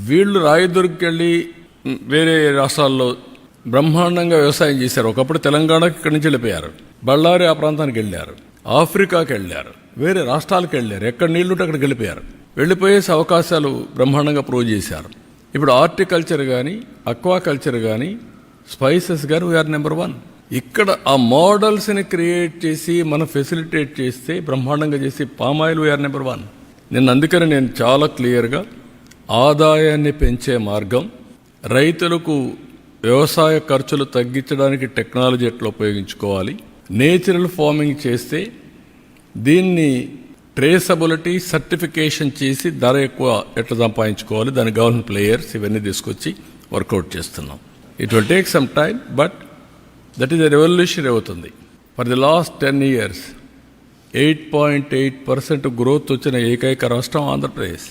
వీళ్ళు రాయదుర్గకి వెళ్ళి వేరే రాష్ట్రాల్లో బ్రహ్మాండంగా వ్యవసాయం చేశారు. ఒకప్పుడు తెలంగాణకి ఇక్కడి నుంచి వెళ్ళిపోయారు, బళ్ళారి ఆ ప్రాంతానికి వెళ్ళారు, ఆఫ్రికాకి వెళ్ళారు, వేరే రాష్ట్రాలకు వెళ్ళారు, ఎక్కడ నీళ్లుంటే అక్కడికి వెళ్ళిపోయారు. వెళ్ళిపోయేసి అవకాశాలు బ్రహ్మాండంగా ప్రూవ్ చేశారు. ఇప్పుడు హార్టికల్చర్ కానీ, అక్వాకల్చర్ కానీ, స్పైసెస్ కానీ వీఆర్ నెంబర్ 1. ఇక్కడ ఆ మోడల్స్ని క్రియేట్ చేసి మనం ఫెసిలిటేట్ చేస్తే బ్రహ్మాండంగా చేసి పామాయిల్ వీఆర్ నెంబర్ 1. అందుకని నేను చాలా క్లియర్గా ఆదాయాన్ని పెంచే మార్గం, రైతులకు వ్యవసాయ ఖర్చులు తగ్గించడానికి టెక్నాలజీ ఎట్లా ఉపయోగించుకోవాలి, నేచురల్ ఫార్మింగ్ చేస్తే దీన్ని ట్రేసబిలిటీ సర్టిఫికేషన్ చేసి ధర ఎక్కువ ఎట్లా సంపాదించుకోవాలి, దానికి కావాల్సిన ప్లేయర్స్ ఇవన్నీ తీసుకొచ్చి వర్కౌట్ చేస్తున్నాం. It will take some time, but that is a revolution అవుతుంది. For the last 10 years 8.8% growth వచ్చిన ఏకైక రాష్ట్రం ఆంధ్రప్రదేశ్.